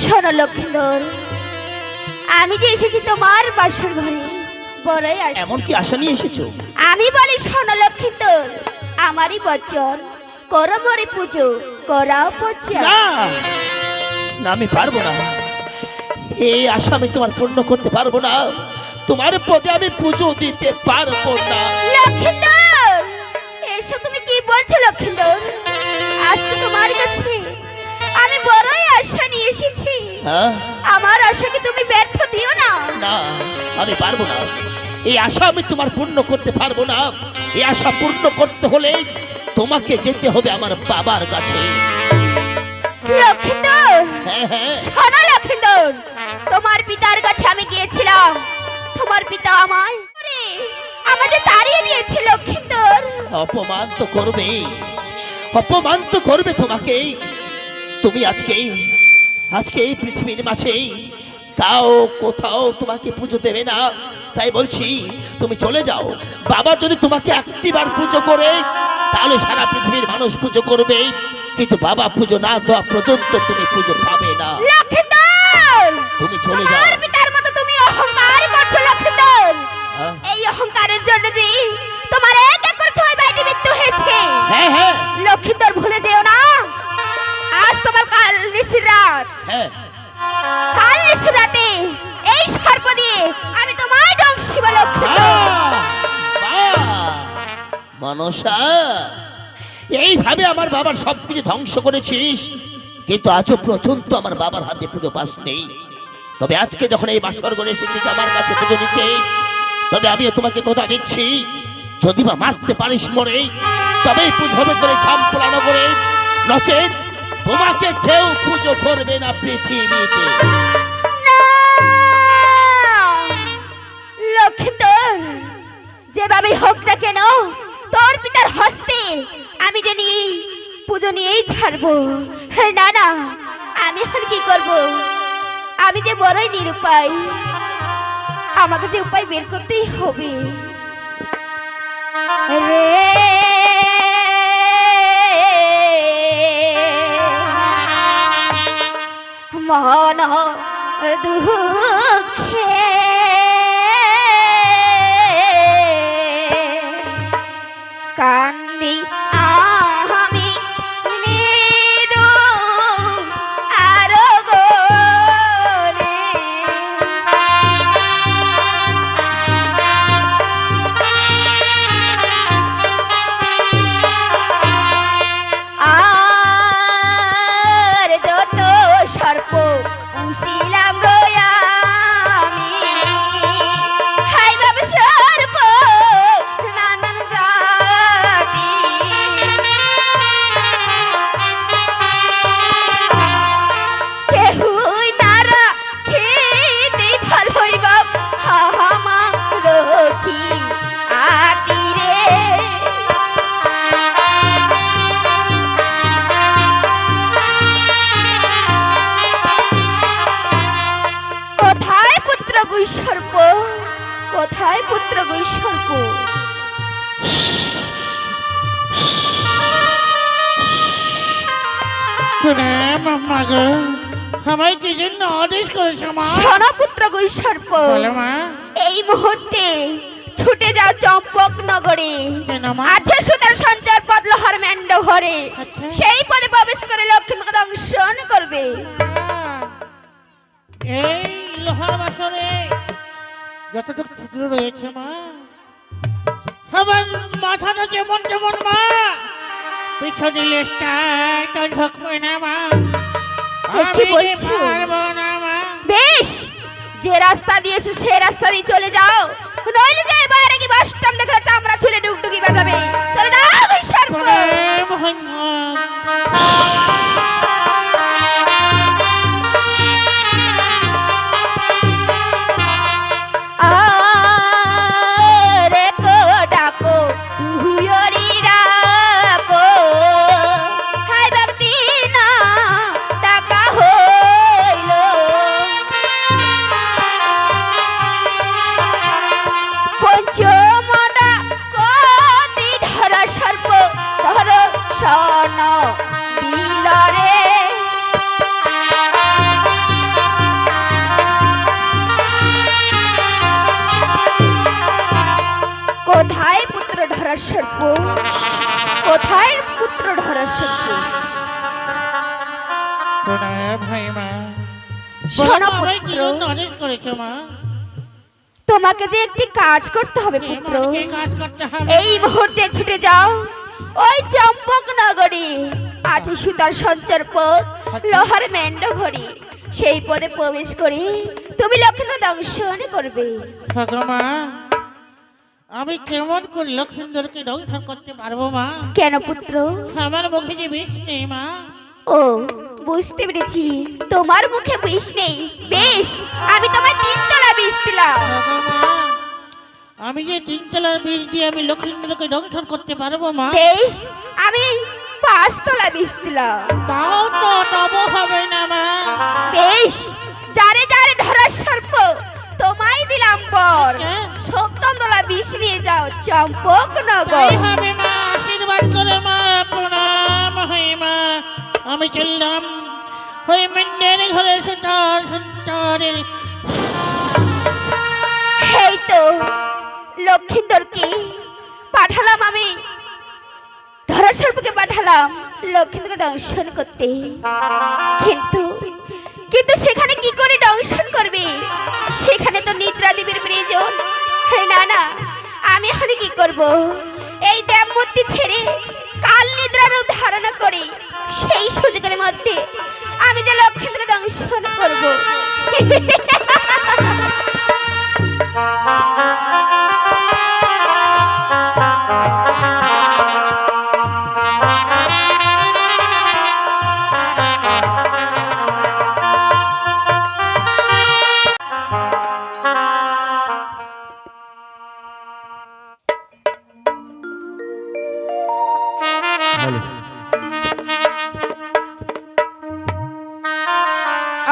শোনো লক্ষ্মীন্দর, আমি যে এসেছি তোমার বাসর ঘরে বড়ই আশা। এমন কি আশা নিয়ে এসেছো? আমি বলি শোনো লক্ষ্মীন্দর, আমারই বচন করো মরে পুজো করাও পূজা। না না, আমি পারবো না। এই আশা আমি তোমার পূর্ণ করতে পারবো না। তোমার পদে আমি পুজো দিতে পারবো না। লক্ষ্মীন্দর, এসব তুমি কি বলছো লক্ষ্মীন্দর? আজ তো তোমার কাছে আমি বড়ই আশা নিয়ে এসেছি। হ্যাঁ? আমার আশাকে তুমি ব্যর্থ দিও না। না, আমি পারবো না। এই আশা আমি তোমার পূর্ণ করতে পারবো না। এই আশা পূর্ণ করতে হলে তোমাকে যেতে হবে আমার বাবার কাছে। লক্ষ্মীন্দর, হ্যাঁ হ্যাঁ, শোনো লক্ষ্মীন্দর, তোমার পিতার কাছে আমি গিয়েছিলাম। তোমার পিতা আমাকে তাড়িয়ে দিয়েছে লক্ষ্মীন্দর। অপমান তো করবে, অপমান তো করবে তোমাকে। তুমি আজকে আজকে এই পৃথিবীর মাঝে তাও কোথাও তোমাকে পুজো দেবে না। তাই বলছি তুমি চলে যাও। বাবা যদি তোমাকে একটিবার পুজো করে তাহলে সারা পৃথিবীর মানুষ পুজো করবে, কিন্তু বাবা পুজো না দেওয়া পর্যন্ত তুমি পুজো পাবে না। লক্ষ্মীন্দর, তুমি চলে যাও। আমার পিতার মতো তুমি অহংকার করছো লক্ষ্মীন্দর। হ্যাঁ? এই অহংকারের জন্য যে তোমার এক এক করে 6 ভাইটি মৃত্যু হয়েছে। হ্যাঁ হ্যাঁ লক্ষ্মীন্দর, ভুলে যেও না আজ তোমার কাল নিশির রাত। হ্যাঁ, কাল নিশির রাতে এই সর্প দিয়ে আমি তোমায় ধ্বংসিব লক্ষ্মীন্দর। মনসা, এইভাবে আমার বাবার সবকিছু ধ্বংস করেছিস, কিন্তু আজও পর্যন্ত আমার বাবার হাতে পুজো পাস নেই। তবে আজকে যখন এই বাসর ঘরে এসেছিস আমার কাছে পুজো নিতে, তবে আমিও তোমাকে কথা দিচ্ছি, যদি বা মারতে পারিস মরে তবেই পুজো হবে করে ঝাম্পলা নগরে, নচেত তোমাকে কেউ পুজো করবে না পৃথিবীতে। লক্ষ্মীন্দর, যেভাবে হোক না কেন তোর পিতার হস্তে আমি যে পুজো নিয়েই ছাড়বো। না না, আমি এখন কি করব? আমি যে বড়ই নিরুপায়, আমাকে যে উপায় বের করতেই হবে। রে মন দুঃখে কান্দি আমি নিদু আরো গোরে। আর যত সর্প উশিলাম গোয়া আমি, হাই বাবা সর্প নানান জাতি। কেহুই নারা খেতে ভালোই বাপ আমার রকি আতিরে। কোথায় পুত্র গুইসর্প, কোথায় পুত্র গুইসর্প? আমায় কি জন্য আদেশ করেছো মা? শোনো পুত্র গুইসর্প, বলো মা। এই মুহূর্তে ছুটে যাও চম্পক নগরে। কেন মা? আছে সুতার সঞ্চার পদ লোহার মেন্ড ঘরে, আচ্ছা। সেই পদে প্রবেশ করে লক্ষ্মীকে দংশন করবে। এই লোহার বাসরে যতটুকু ছিদ্র রয়েছে মা, আমার মাথাটা যেমন যেমন মা, পিছনে লেজটা তো ঢুকবে না মা। কি বলছো? পারবো না মা। বেশ, যে রাস্তা দিয়েছে সে রাস্তা দিয়ে চলে যাও, নইলে যে বাইরে কি বাস স্ট্যান্ড দেখে চামড়া চুলে ডুগডুগি বাজাবে। চলে যাও গুইসর্প। আরে কো ডাকো হুয়রি রাকো, হাই বাপতি না ডাকা হইল। পঞ্চমটা কতি ধরা সর্প ধর সন ধরা সর্প? কোথায় পুত্র ধরা সর্প? প্রণাম ভাই মা। শোনো আমায় কি পুত্র, জন্য আদেশ করেছো মা? তোমাকে যে একটি কাজ করতে হবে এ পুত্র। মাকে কাজ করতে হবে। এই মুহূর্তে ছুটে যাও ওই চম্পক নগরে আছে সুতার সঞ্চার পথ, লোহার মেন্ড ঘড়ি, সেই পদে প্রবেশ করে তুমি লক্ষ্মীকে দংশন করবে। মা, আমি কেমন করে লক্ষ্মীন্দরকে দংশন করতে পারবো মা? কেন পুত্র? আমার মুখে যে বিষ নেই মা। ও, বুঝতে পেরেছি, তোমার মুখে বিষ নেই। বেশ, আমি তোমায় 3 তলা বিষ দিলাম। মা, আমি যে 3 তলার বিষ দিয়ে আমি লক্ষ্মীন্দরকে দংশন করতে পারবো মা? বেশ, আমি 5 তলা বিষ দিলাম। তাও তো তবু হবে না মা। বেশ, যারে যারে ধরা সর্প তোমায় দিলাম পর। হ্যাঁ। 17 তলা বিষ নিয়ে যাও চম্পক নগর। তাই হবে মা, আশীর্বাদ করে মা। প্রণাম হয় মা। আমি চললাম ওই মেন্ডের ঘরে সুতারের। এই তো লক্ষিন্দরকে পাঠালাম আমি, ধরা সর্পকে পাঠালাম লক্ষিন্দরকে দংশন করতে। কিন্তু কিন্তু সেখানে কি করে দংশন করবে? সেখানে তো নিদ্রা দেবীর প্রয়োজন। না না, আমি এখন কি করব? এই দেবমূর্তি ছেড়ে কাল নিদ্রার রূপ ধারণ করে সেই সুযোগের মধ্যে আমি যে লক্ষিন্দরকে দংশন করব।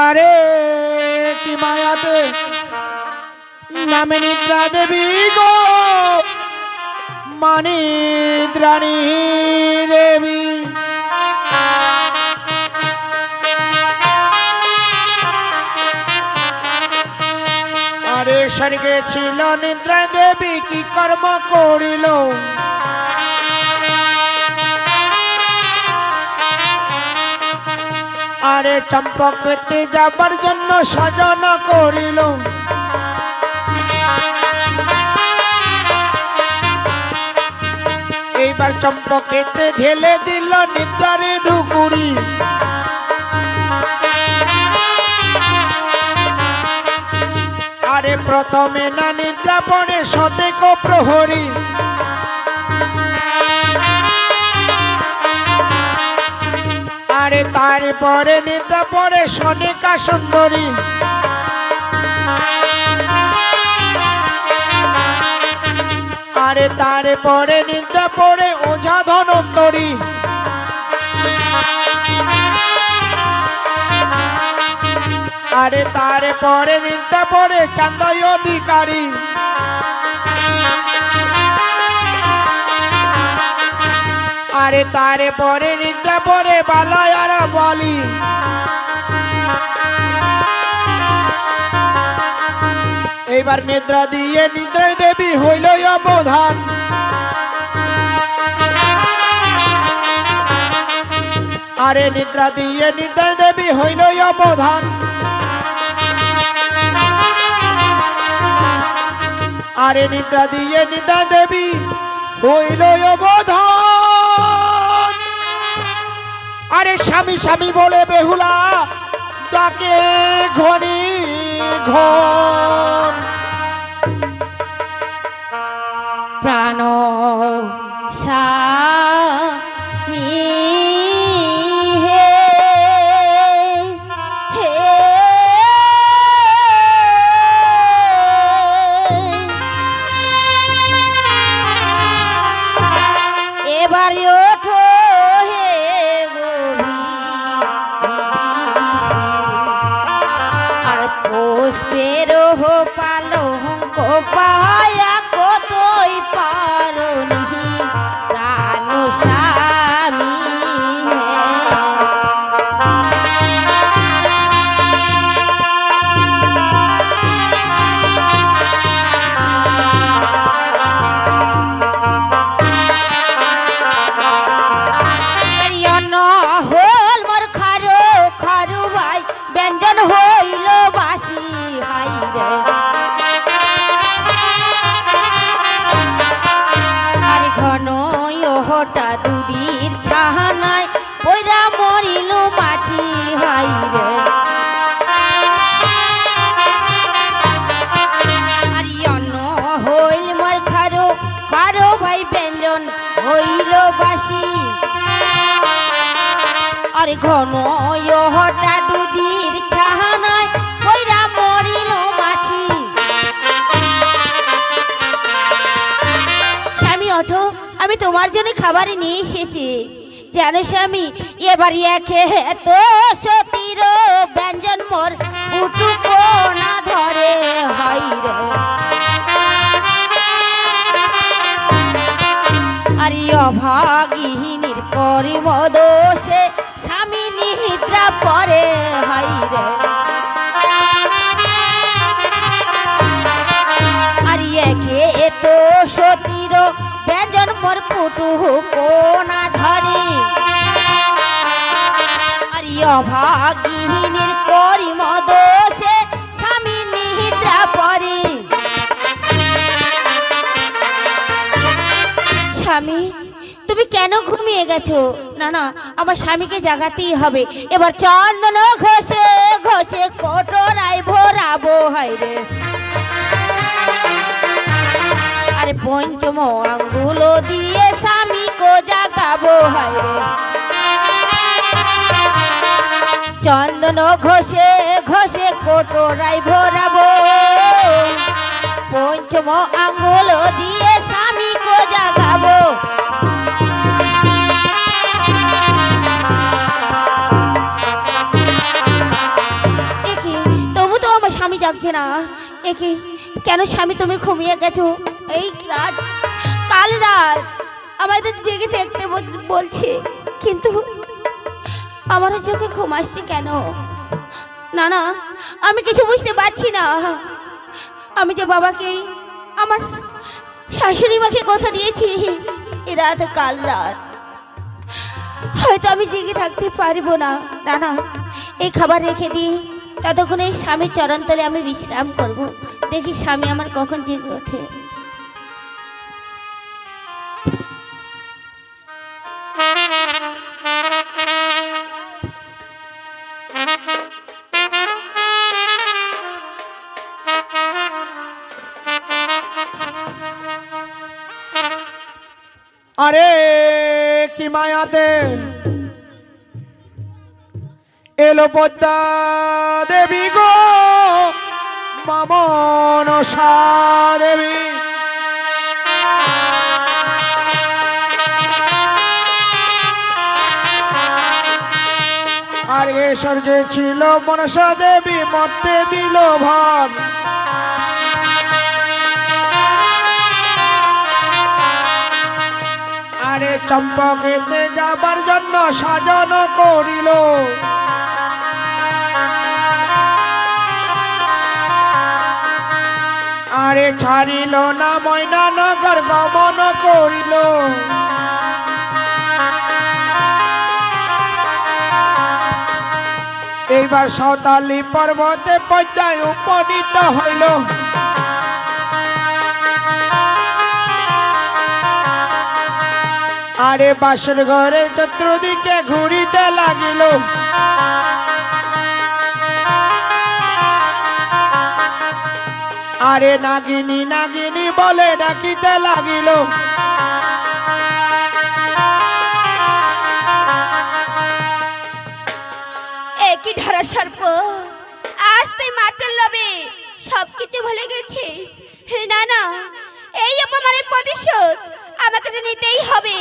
আরে কি মায়াতে নামে নিদ্রা দেবী গো, মানিদ্রাণী দেবী। আরে স্বর্গে ছিল নিদ্রা দেবী, কি কর্ম করিল? আরে চম্পকতে যাবার জন্য সাজনা করিল। এইবার চম্পকেতে ঢেলে দিল নিদ্রারে ডুকুরি। আরে প্রথমে না নিদ্রা পড়ে সতেক প্রহরী। আরে তারপরে নিদ্রা পড়ে সনিকা সুন্দরী। আরে তারপরে নিদ্রা পড়ে ওঝা ধনন্তরী। আরে তারপরে নিদ্রা পড়ে চান্দয় অধিকারী। আরে তারপরে নিদ্রা পড়ে বালয় আর বলি। এইবার নিদ্রা দিয়ে নিদ্রা দেবী হইল অবধান। আরে নিদ্রা দিয়ে নিদ্রা দেবী হইল অবধান। আরে নিদ্রা দিয়ে নিদ্রা দেবী হইল অবধান। আরে স্বামী স্বামী বলে বেহুলা ডাকে ঘনি ঘন। প্রাণ স্বামী হে হে, এবারে ওঠো হে আর পুষ্পের পালঙ্ক পায়া কতই পারনি প্রাণ স্বামী হে। আরে ঘন হঠাৎ দুধের ছাহানায় কইরা মরিল মাছি। স্বামী ওঠো, আমি তোমার জন্য খাবার নিয়ে এসেছি। জানো স্বামী, এবার একে এত সতীর ব্যঞ্জন মোর উঠুকো না ধরে হাই রে। আর অভাগিনীর করিম দোষে স্বামী নিদ্রা পরে হাই রে। আর একে এত সতীর ব্যঞ্জন মোর পুটু কোনা ধরে। আর অভাগিনীর করিম দোষে স্বামী নিদ্রা পরে। স্বামী, তুমি কেন ঘুমিয়ে গেছো? না না, আমার স্বামীকে জাগাতেই হবে। এবার চন্দন ঘষে ঘষে কোটরাই ভরাবো হাই রে। আরে পঞ্চম আঙ্গুল দিয়ে স্বামী কো জাগাবো হাই রে। চন্দন ঘষে ঘষে কোটরাই ভরাবো, পঞ্চম আঙ্গুল দিয়ে স্বামী কো জাগাবো। একে তবু তো আমার স্বামী জাগছে না। একে কেন স্বামী তুমি ঘুমিয়ে গেছো? এই রাত, কাল রাত আমাদের জেগে দেখতে বলছে, কিন্তু আমার চোখে ঘুম আসছে কেন? না না, আমি কিছু বুঝতে পারছি না। আমি যে বাবাকে, আমার শাশুড়ি মাকে কথা দিয়েছি এ রাত, কাল রাত হয়তো আমি জেগে থাকতে পারবো না। না না, এই খাবার রেখে দিই, ততক্ষণে স্বামীর চরণতলে আমি বিশ্রাম করব। দেখি স্বামী আমার কখন জেগে ওঠে। আরে কি মায়াতে এলো পদ্মা দেবী গো, মামনসা দেবী। আর এ স্বর্গে ছিল মনসা দেবী, মরতে দিল ভার। আরে চম্পকেতে যাবার জন্য সাজানো করিল। আরে ছাড়িল না ময়না নগর গমন করিল। এইবার সাঁওতালি পর্বতে পদ্মায় উপনীত হইল। আরে বাসর ঘরের চতুর্দিকে ঘুরিতে লাগিল। আরে নাগিনী নাগিনী বলে ডাকিতে লাগিল। একই ধারা সর্প, আজ তুই মাছের লোভে সবকিছু ভুলে গেছিস। না না, এই অপমানের প্রতিশোধ আমাকে যে নিতেই হবে।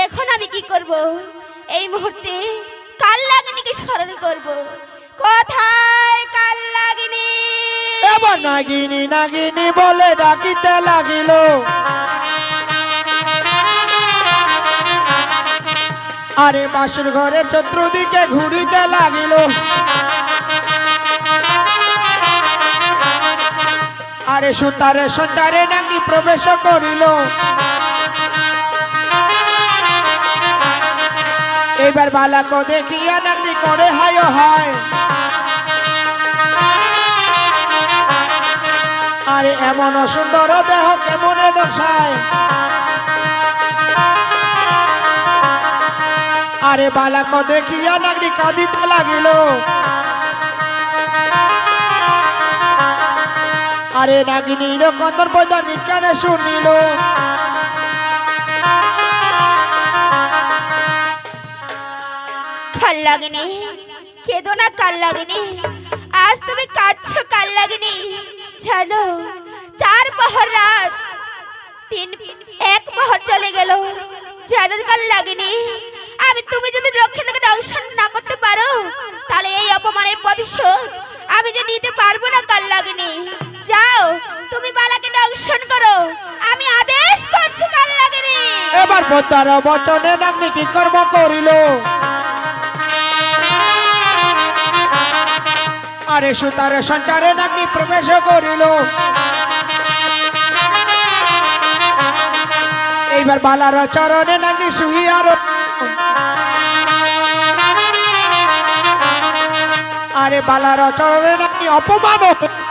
এখন আমি কি করব? এই মুহূর্তে কাল লাগিনীকে স্মরণ করব। কোথায় কাল লাগিনী? এবার নাগিনী নাগিনী বলে ডাকিতে লাগিল। আরে বাসর ঘরের চতুর্দিকে ঘুরিতে লাগিল। আরে সুতারে সঞ্চারে নাগিনী প্রবেশ করিল। এবার বালাকে দেখিয়া নাগিনী করে হায় হায়। আরে এমন সুন্দর দেহ কেমন নকশায়। আরে বালাকে দেখিয়া নাগিনী কাঁদিতে লাগিল। আরে নাগিনী কন্দর পয়দা নিকানে শুনিল। কাল কাল লাগেনি, কেঁদো না কাল লাগেনি। আজ তুমি কাঁদছো কাল লাগেনি। জানো 4 প্রহর রাত 1 প্রহর চলে গেল, জানো কাল লাগেনি। আমি তুমি যদি লক্ষ্মীকে দংশন না করতে পারো তাহলে এই অপমানের প্রতিশোধ আমি যে নিতে পারবো না কাল লাগেনি। যাও তুমি বালাকে দংশন করো, আমি আদেশ করছি কাল লাগেনি। এবার পদ্মার বচনে নাগনি কি কর্ম করিল, আরে সুতার সঞ্চারে নাগনি প্রবেশ করিল। এইবার বালার চরণে নাগনি শুইয়া রইল। আরে বালার চরণে নাগনি অপমান হইল।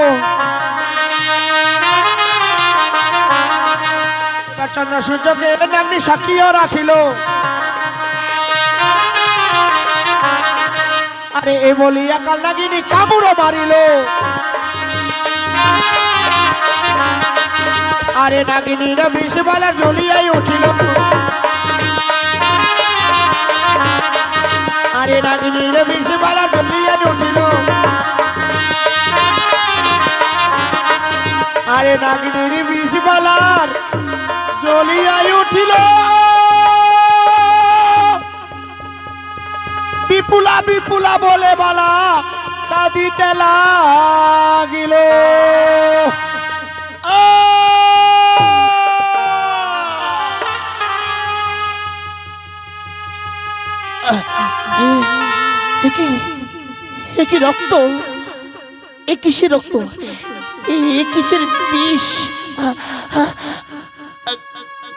এবার চন্দ্র সূর্যকে নাগনি সাক্ষীও রাখিল। আরে এ বলিয়া কাল নাগিনী কামড় মারিল। আরে নাগিনীর বিষ বালা জ্বলিয়াই উঠিল। আরে নাগিনীর বিষ বালা জ্বলিয়াই উঠিল। আরে নাগিনীর বিষ বালার জ্বলিয়াই উঠিল। বিপুলা বিপুলা বলে বালা কাঁদিতে লাগিল। একই রক্ত, এ কিসের রক্ত, এ কিসের বিষ?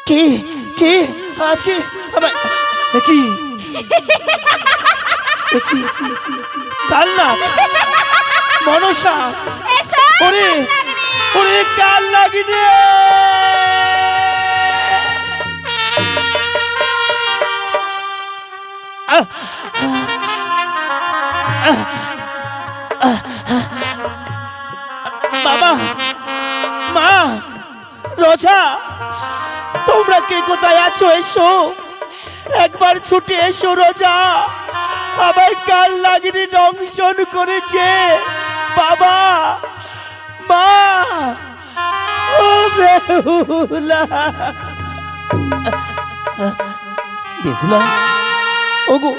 কে কে আজকে আমার কি কাল না মনসা? এসো ওরে ওরে কাল লাগিনে। বাবা মা রোজা, তোমরা কে কোথায় আছো? এসো একবার ছুটে এসো। রোজা আমায় কাল লাগিনি দংশন করেছে। বাবা মা, ও বেহুলা, বেহুলা, ওগো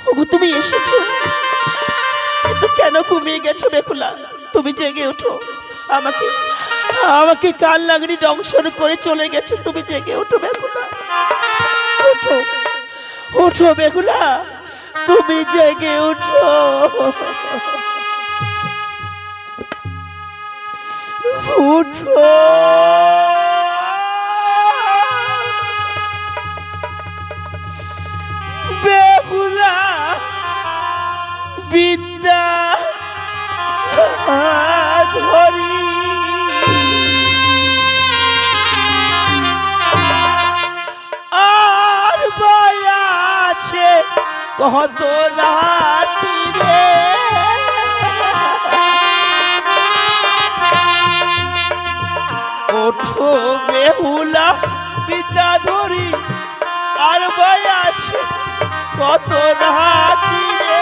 ওগো তুমি এসেছো, কিন্তু কেন ঘুমিয়ে গেছো? বেহুলা তুমি জেগে ওঠো, আমাকে আমাকে কাল লাগনি দংশন করে চলে গেছে। তুমি জেগে ওঠো বেহুলা, ওঠো ওঠো বেহুলা, তুমি জেগে ওঠো। উঠো বেহুলা, বিদ্যা ধরি আর বয়া আছে কত রাতি রে। ওঠো বেহুলা, বিদ্যা ধরি আর বয়া আছে কত রাতি রে।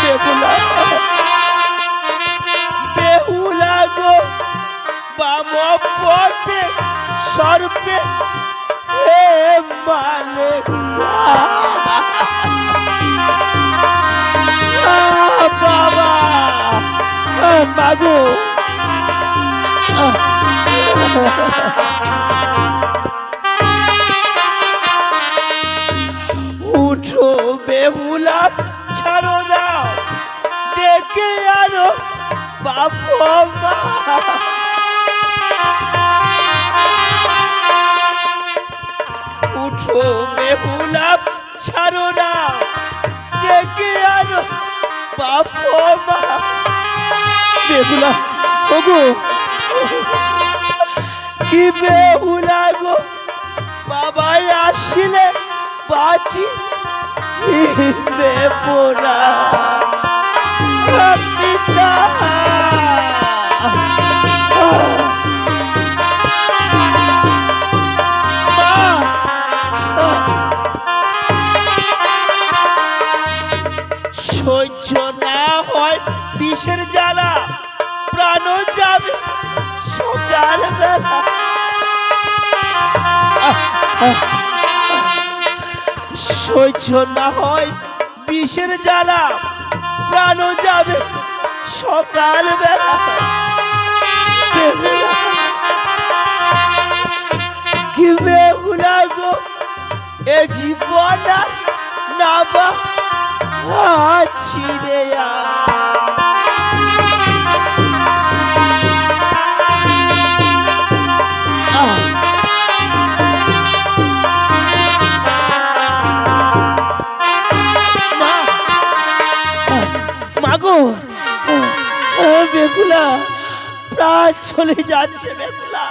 বেহুলা বেহুলা গো, বাম পথে সর্বে হে মালিক। বাবা মাগো, উঠো বেহুলা, ছাড়ো না, ডেকে আনো বাবা মা। উঠো বেহুলা, ছাড়ো না, ডেকে আনো বাবা মা। বেহুলা ওগো, কি বেহুলা গো, বাবাই আসলে বাঁচি বেপোরা। পিতা মা না হয় বিষের জ্বালা, প্রাণ যাবে সকালবেলা। সহ্য না হয় বিষের জ্বালা, প্রাণ যাবে সকালবেলা। বেহুলা, কি বেহুলা গো, এ জীবন আর নাবা ছিড়ে মাগো, বেহুলা, প্রাণ চলে যাচ্ছে বেহুলা।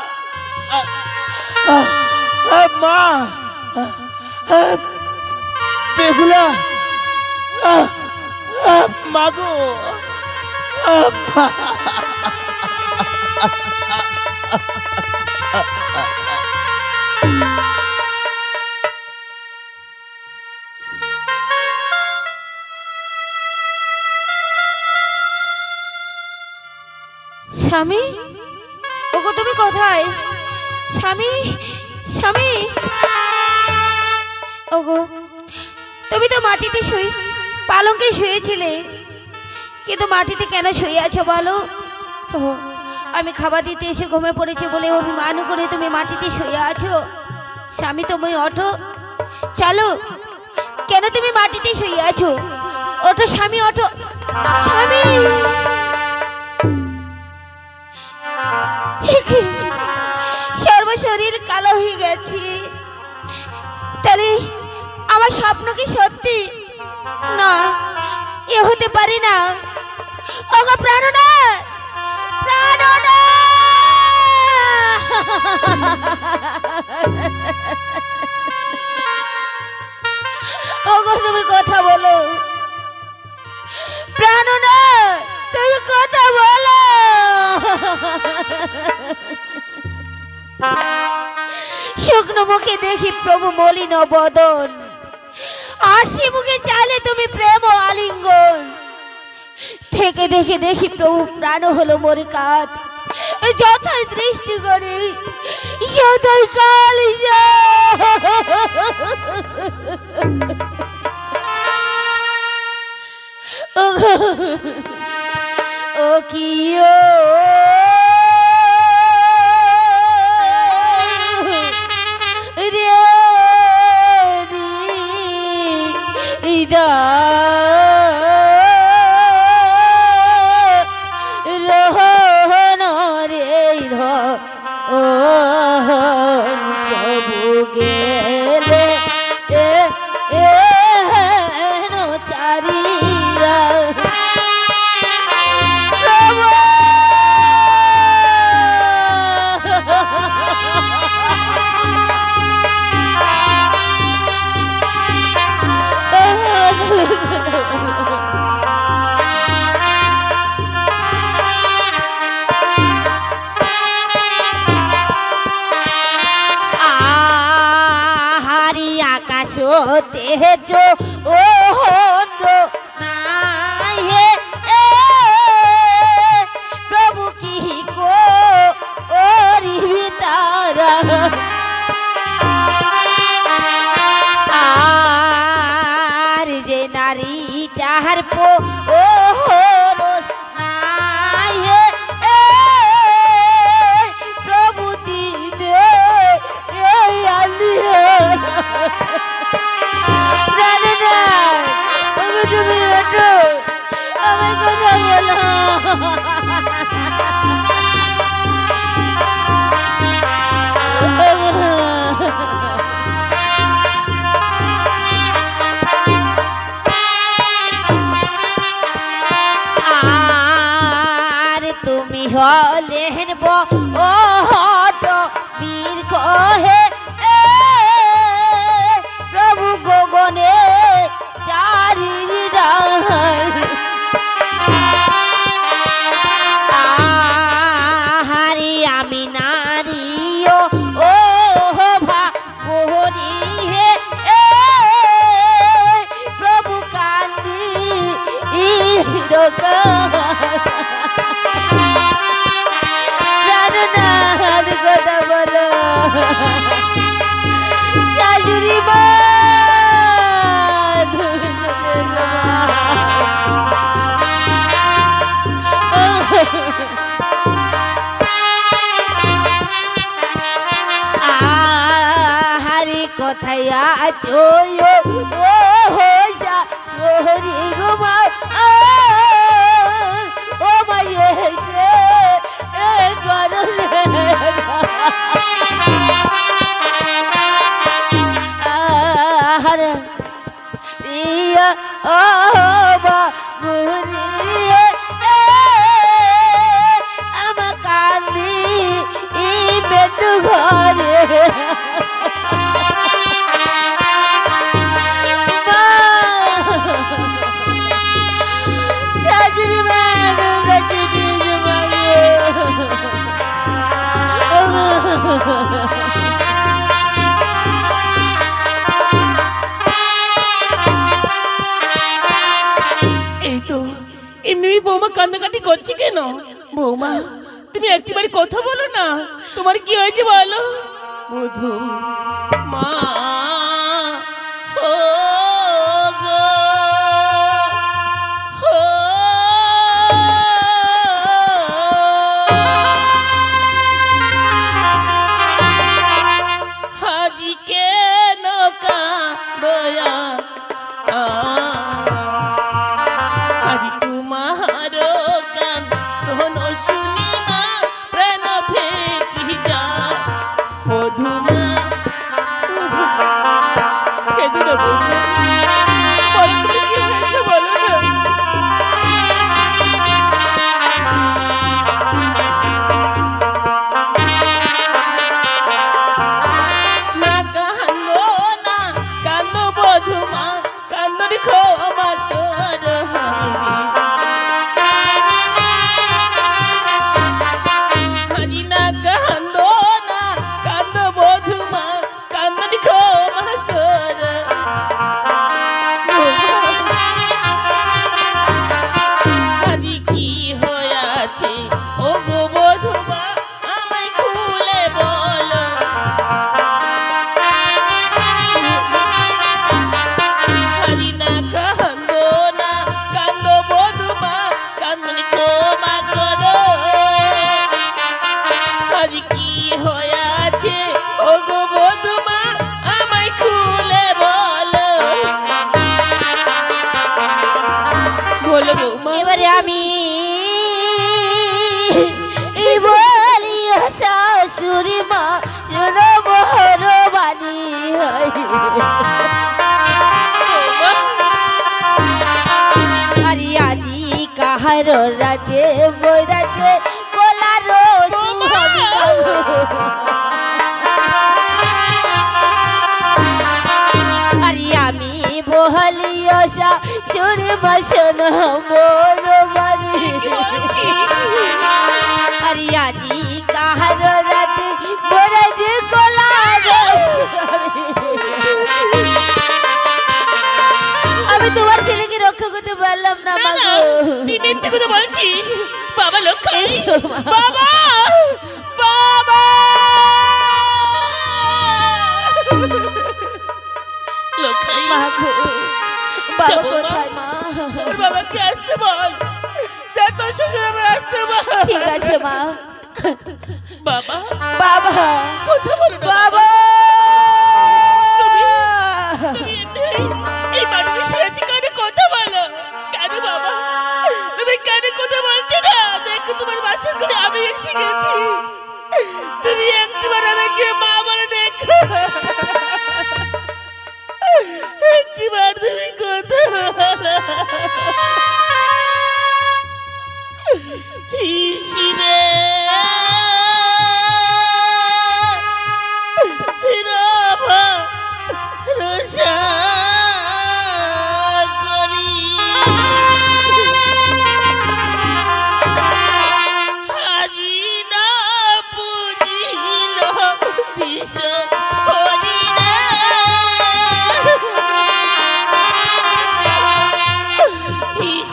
মা, বেহুলা, মাগো, স্বামী, ওগো তুমি কোথায়? স্বামী, স্বামী, ওগো তুমি তো মাটিতে পালঙ্কে শুয়েছিলে, কিন্তু মাটিতে কেন শুয়ে আছো বলো? ও, আমি খাবার দিতে এসে ঘুমে পড়েছি বলে অভিমান করে তুমি মাটিতে শুয়ে আছো। স্বামী, তুমি ওঠো, চলো। কেন তুমি মাটিতে শুয়ে আছো? ওঠো স্বামী, ওঠো স্বামী। সর্বশরীর কালো হয়ে গেছে, তাহলে আমার স্বপ্ন কি সত্যি? না, এ হতে পারে না। ওগো প্রাণনাথ, প্রাণনাথ, ওগো তুমি কথা বলো, প্রাণনাথ তুমি কথা বলো। শুকনো মুখে দেখি প্রভু মলিন বদন, হাসি মুখে চাইলে তুমি প্রেম আলিঙ্গন। থেকে দেখে দেখি প্রভু প্রাণ হলো মোরে কাত, যথাই দৃষ্টি করে সদাই কালি ও কি ও তেজ ও নাই হে প্রভু কি করিবি তারা। আর যে নারী যাহার পরশ নাই হে প্রভু দিনে আলিয়া। তুমি ওঠো, আমার কথা বলো। আর তুমি হলেন বীর কহে প্রভু গগনে আহারি আমি নারী ও ভাবরি হে প্রভু কান্দি চিরকাল জানো না আর কথা বলো শাশুড়ি মা তুমি চলে এসো মা। আহারে কোথায় আছো ও শাশুড়ি গো মা ও মায়ে এসে ইয়া ও বাবুরিয়ে আমার কান্দি বেটু ঘরে সাজরি ম্যাডাম বেঁচে দিয়েছে এই তো এমনি বৌমা কান্দাকাটি করছে কেন? বৌমা তুমি একটিবারে কথা বলো না, তোমার কি হয়েছে বলো? মধু মা ও গো, ও হাজি কেন কাঁদয়া আজি তোমার গান কোন শুনি না প্রাণ ফেটি যা মধুমা কেঁদে না বলবো কি হয়েছে বলো না। না কান্দো না কান্দো মধুমা কান্দনি ক্ষমা কর হারি না কান্দো না কান্দো মধুমা কান্দনি ক্ষমা কর হাজি কি হয়েছে ও গো মধুমা আমায় খুলে বলো। হারি না কান্দো না কান্দো মধুমা কান্দনি ক্ষমা করো হারি কি হয়েছে ও গো মধুমা আমায় খুলে বলো বলো বৌমা। এবারে আমি বলি শাশুড়ি মা শোনো বড় বাণী আরে আজি কাহার রাজে বৈরাজে কলার আরে আমি বহলি শাশুড়ি মা শোনো বড় বাণী আরে আজি কাহার রাতে বৈরাজে কলার আমি তোমার ছেলেকে রক্ষা করতে পারলাম না না না মাগো তুই মিথ্যে কথা বলছিস। বাবা লক্ষ্মী এসো মা। বাবা বাবা লক্ষ্মী মাগো বাবা কোথায় মা তোর বাবাকে আসতে বল, যা তোর শ্বশুর আবার আসতে বল। ঠিক আছে মা বাবা বাবা কথা বলো না বাবা তুমি এমনি এই মানুষ আছে কেন কথা বলো কেন বাবা? তুমি কেন কথা বলছো না? দেখো তোমার বাসর ঘরে আমি এসে গেছি, তুমি একটিবার আমাকে মা বলে দেখো, একটিবার তুমি কথা বলো। হিসিরে হিরভা রসা করি আজি না পুজিল বিষ হরি রে হিস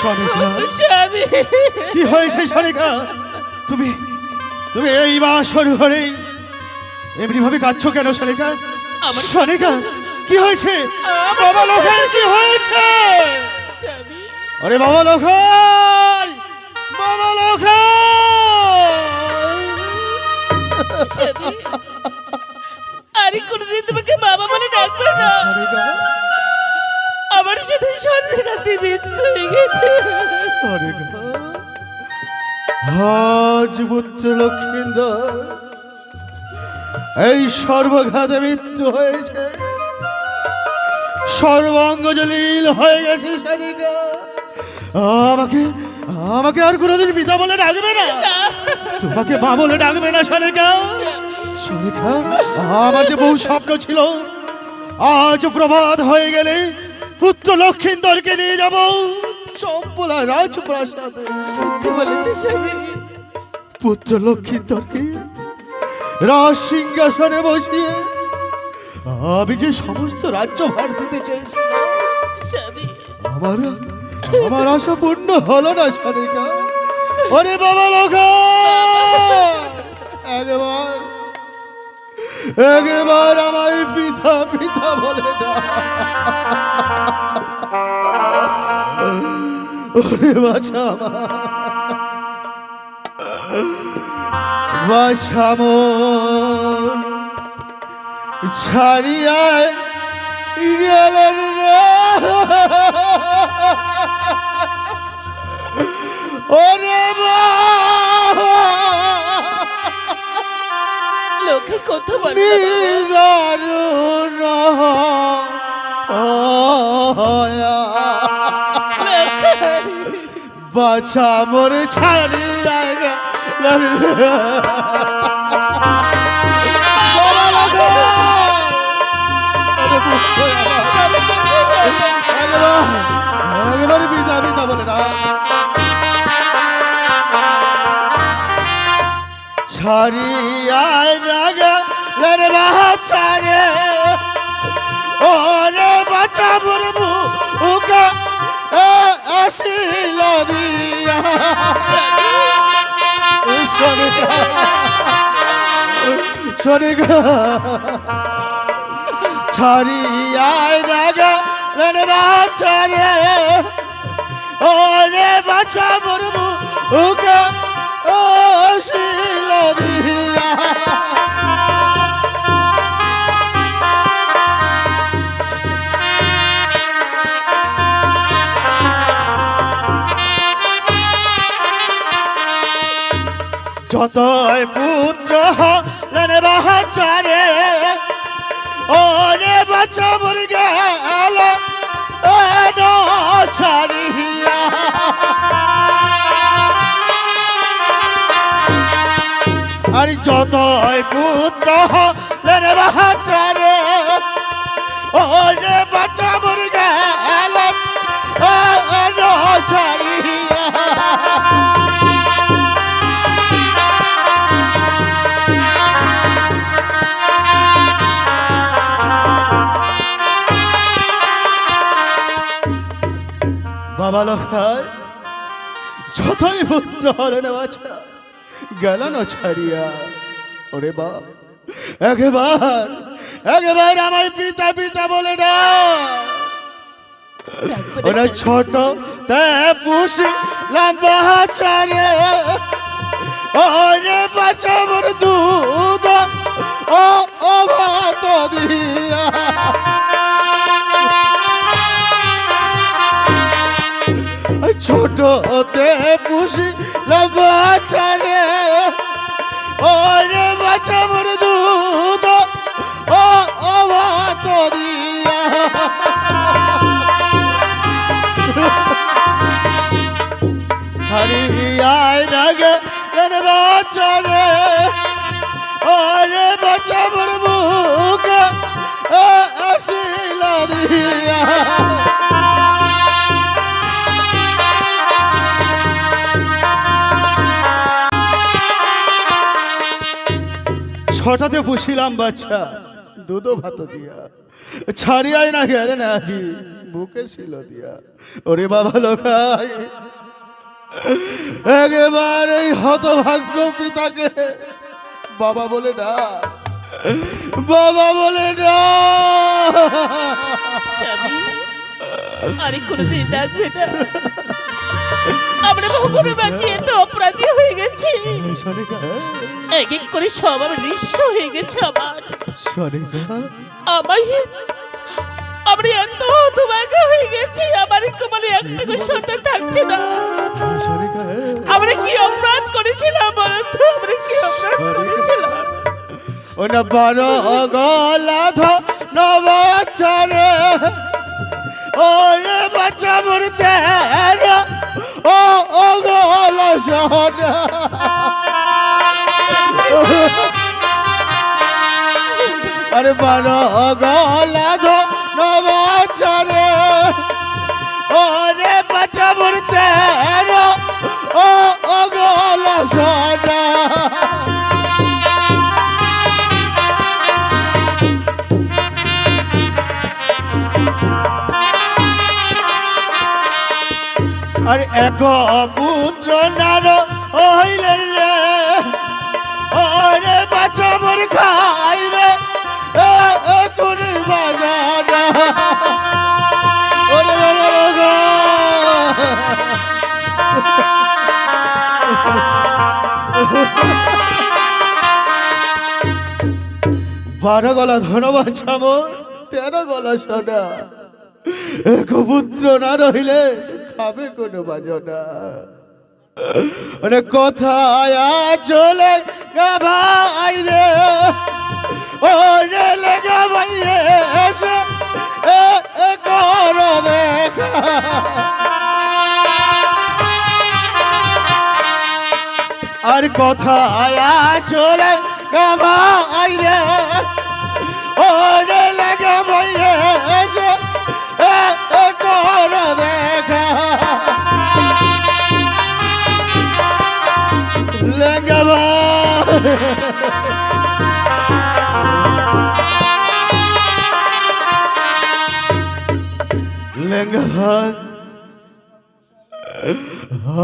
সনিকা স্বামী কি হয়েছে সনিকা? তুমি তুমি এই বাসর ঘরে এমনি ভাবে কাঁদছো কেন সনিকা? সনিকা কি হয়েছে? বাবা লোকের কি হয়েছে? স্বামী আরে বাবা লোখাই, বাবা লোখাই! স্বামী আরে কোনদিন তোমাকে বাবা বলে ডাকবে না। সনিকা, আমার সাথে স্বর্ণকান্তি মৃত্যু হয়ে গেছে। সনিকা, আজ পুত্র লক্ষ্মীন্দর এই সর্বঘাতে মৃত্যু হয়েছে, সর্বাঙ্গ জলিল হয়ে গেছে সনিকা। আমাকে আমাকে আর কোনোদিন পিতা বলে ডাকবে না, তোমাকে মা বলে ডাকবে না সনিকা। সনিকা, আমার যে বহু স্বপ্ন ছিল, আজ প্রভাত হয়ে গেলে পুত্র লক্ষ্মীন্দরকে নিয়ে যাব চম্পলা রাজপ্রাসাদে। সত্যি বলেছে স্বামী। পুত্র লক্ষ্মীন্দরকে রাজ সিংহাসনে বসিয়ে আমি যে সমস্ত রাজ্য ভার দিতে চেয়েছিলাম, স্বামী আমার আমার আশা পূর্ণ হলো না সনিকা। ওরে বাবা লোকা, একবার একবার আমায় পিতা পিতা বলে না। ওরে বাছা আমার, বাছা মন ছাড়িয়া গেলেন রে। ওরে লোকে কথা বলে না নিদারুণ বাবা। বাছা মোর ছাড়িয়া গেলেন রে। বাবা লাগো, ওরে পুত্র আমার, একবার পিতা পিতা বলে না। ছাড়িয়ায় না গেলেন বাচ্চারে, ওরে বাচ্চা মোর মুখে আসিল দিয়া। সনিকা, সনিকা, ছাড়িয়ায় না গেলেন বাচ্চারে, ওরে বাচ্চা মোর মুখে আসিল দিয়া। যতই পুত্র হলেন বাচ্চারে, ওরে বাচ্চা মর গেল ছাড়িয়া। আর যতই পুত্র হলেন বাচ্চারে, ওরে বাচ্চা মর গেল ছাড়িয়া। বাবা লোখায় যতই পুত্র হলেন বাছা গেল না ছাড়িয়া। ওরে বাপ, একবার একবার আমায় পিতা পিতা বলে না। ওরা ছোট তে পুষলাম বাচ্চারে, ওরে বাচ্চা মোর দুধ ও ভাত দিয়া। ছোটতে পুষলাম বাচ্চারে, ওরে বাচ্চা মোর দুধ ও ভাত দিয়া। হারিয়ায় না গেলেন বাচ্চারে, ওরে বাচ্চা মোর মুখে আসিল দিয়া। ছটাতে পুষিলাম বাচ্চা দুধ ভাত দিয়া, ছাড়িয়াই না গেলে না জি বুকে ছিল দিয়া ওরে বাবা লোকাই একেবারে এই হতভাগ্য পিতাকে বাবা বলে না বাবা বলে না স্বামী আরে কোনোদিন ডাকবে না। আমরা ভগবানের বাঁচিয়ে তো অপরাধী হয়ে গেছি, সনিকা এক এক করে সব আমার নিঃস্ব হয়ে গেছে। সনিকা আমরা এত হতভাগা হয়ে গেছি, আমার কোমলে একটুকু সন্তান থাকছে না। সনিকা আমরা কি অপরাধ করেছিলাম বলেন তো? আমরা কি অপরাধ করেছিলাম? ওনা বারো গলা নবাচারে ওরে বাচ্চা মরতে ও ও গলা সোনা আরে বারো গলা নবাচারে ওরে বাচ্চা মরতে ও ও গলা সোনা আর এক পুত্র নার হইলেন রে ওরে বাচ্চা মর খাইবে কোন বাগানা ওরে বাবা বারো গলা ধনবাদ ছামর 13 গলা সোনা এক পুত্র না রহিলে খাবে কোনো বাজনা অনেক কথায় চলে ভাই রে ও রে লেগা ভাই এসে কর দেখা আর কথায় চলে ভাই রে ও রে লেগা ভাই এসে কর দেখা লেঙ্গা লেঙ্গা ভাই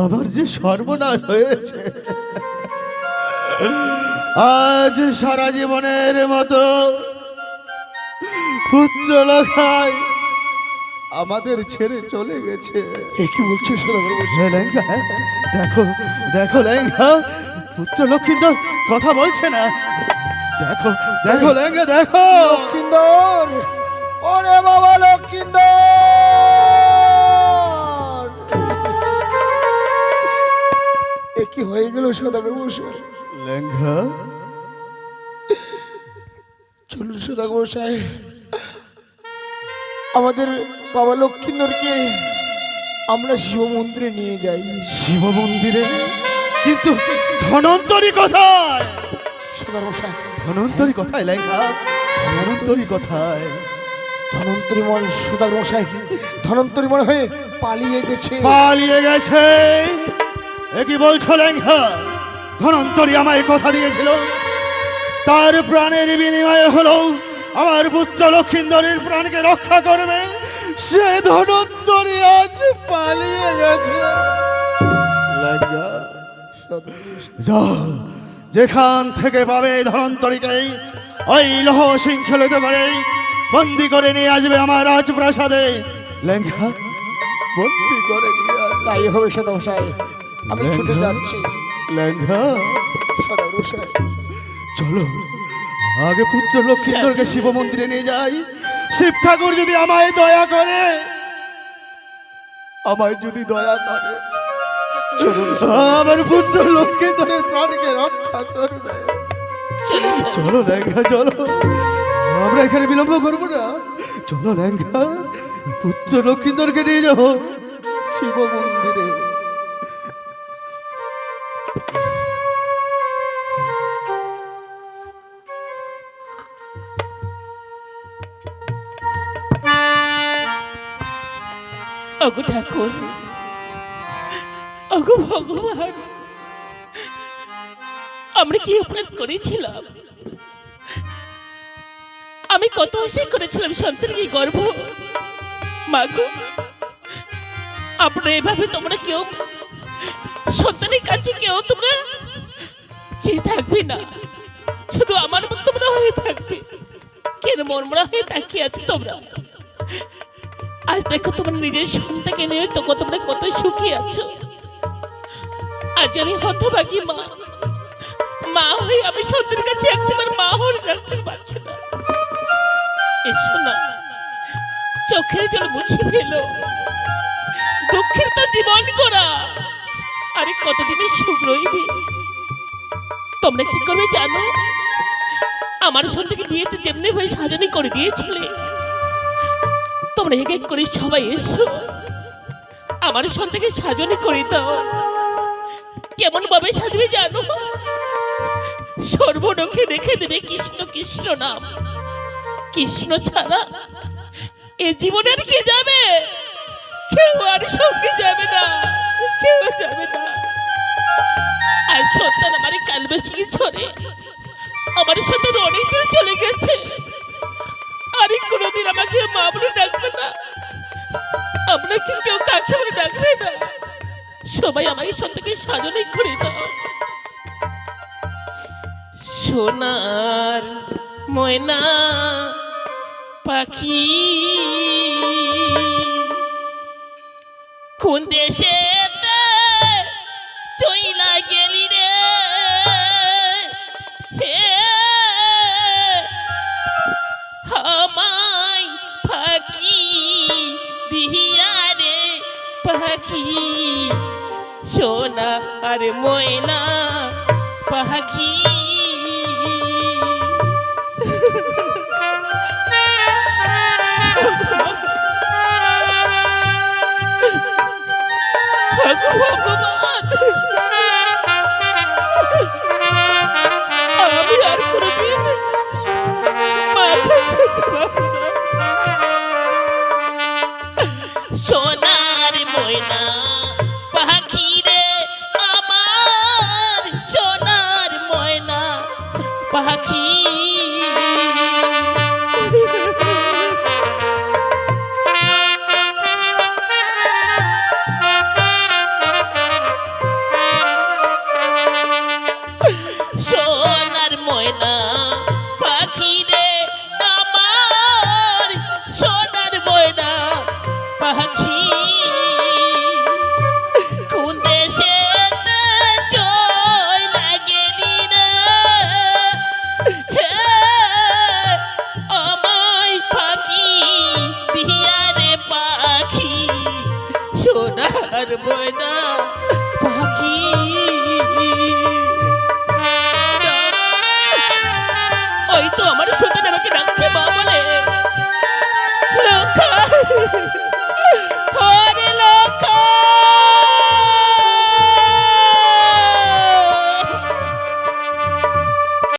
আমার যে সর্বনাশ হয়েছে আজ সারা জীবনের মতো পুত্র লখায় আমাদের ছেড়ে চলে গেছে। কি বলছিস লেঙ্গা দেখো দেখো লেঙ্গা পুত্র লক্ষিন্দর কথা বলছে না। দেখো দেখো লেঙ্গা দেখো লক্ষিন্দর ওরে বাবা লক্ষিন্দর এ কি হয়ে গেল সদাগর মশাই? লেঙ্গা চলুন সদাগর মশাই আমাদের বাবা লক্ষিন্দরকে আমরা শিব মন্দিরে নিয়ে যাই। শিব মন্দিরে? কিন্তু ধনন্তরী কোথায়? সদাগর মশাই ধনন্তরী কোথায় লেঙ্গা? ধনন্তরী কোথায়? ধনন্তরী মনে সদাগর মশাই ধনন্তরী মনে হয়ে পালিয়ে গেছে। পালিয়ে গেছে? এ কি বলছো লেঙ্গা? ধনন্তরী আমায় কথা দিয়েছিল তার প্রাণের বিনিময়ে হলো আমার পুত্র লক্ষিন্দরের প্রাণকে রক্ষা করবে, সে ধনন্তরী আজ পালিয়ে গেছে। লেঙ্গা যাও যেখান থেকে পাবে ধনন্তরীকে ওই লৌহ শৃঙ্খলিত করে বন্দি করে নিয়ে আসবে আমার রাজপ্রাসাদে। লেঙ্গা বন্দি করে নিয়ে আসবে। তাই হবে সদাগর মশাই আমি ছুটে যাচ্ছি। লেঙ্গা সদাগর মশাই চলো আগে পুত্র লক্ষিন্দরকে শিব মন্দিরে নিয়ে যাই। শিব ঠাকুর যদি আমায় দয়া করে, আমায় যদি দয়া করে আমার পুত্র লক্ষিন্দরের প্রাণকে রক্ষা করবে। চলো লেঙ্গা চলো, আমরা এখানে বিলম্ব করবো না। চলো লেঙ্গা পুত্র লক্ষিন্দরকে নিয়ে যাবো শিব মন্দিরে। ওগো ঠাকুর, ওগো ভগবান, আমরা কি অপরাধ করেছিলাম? আমি কত আশা করেছিলাম সন্তানকে গর্ভ। মাগো, আপনারা এভাবে তোমরা কেউ সন্তানের কাছে কেউ তোমরা চেয়ে থাকবে না, শুধু আমার মতো তোমরা হয়ে থাকবে। কেন মনমরা হয়ে তাকিয়ে আছো তোমরা? আজ দেখো তোমার নিজের সন্তানকে নিয়ে তো তোমরা কত সুখী আছো। আজ আমি হতভাগী মা, মা হয়ে আমি সন্তানের কাছে একবার মা হয়ে রাখতে পারছি না। এসো না, চোখের জল মুছে ফেলো, দুঃখের তো জীবন করা, আরে কতদিনের সুখ রইবে। তোমরা কি করবে জানো? আমার সন্তানকে বিয়েতে যেমনি ভাবে সাজানি করে দিয়েছিলে, তোমরা এক এক করে সবাই এসো, আমার সন্তানকে সাজানি করে দাও। কেমন ভাবে সাজবে জানো? সর্বনখে রেখে দেবে কৃষ্ণ কৃষ্ণ নাম। কৃষ্ণ ছাড়া এ জীবনের কি যাবে? কেউ আর সঙ্গে যাবে না, কেউ যাবে না। আর সন্তান আমার কালবেশি ছড়ে, আমার সাথে অনেক দূর চলে গেছে, আর কোনোদিন আমাকে মা বলে ডাকবে না, আপনাকে কেউ কাকে বলে ডাকবে না। সবাই আমাকে সন্তানকে সাজনে করে দাও। সোনার ময়না পাখি কোন দেশে চইলা গেলি রে, হে আমায় ফাঁকি দিয়া রে পাখি, সোনা আর ময়না পাখি। ভগবান, আমি আর কোনদিন সোনার ময়না পাখি রে আমার, সোনার ময়না পাখি। সোনার ময়না পাখি রে আমার, সোনার ময়না পাখি কোন দেশে চইলা গেলি রে, হে আমায় ফাঁকি দিয়া রে পাখি, সোনার ময়না পাখি। ওই তো আমার ছোট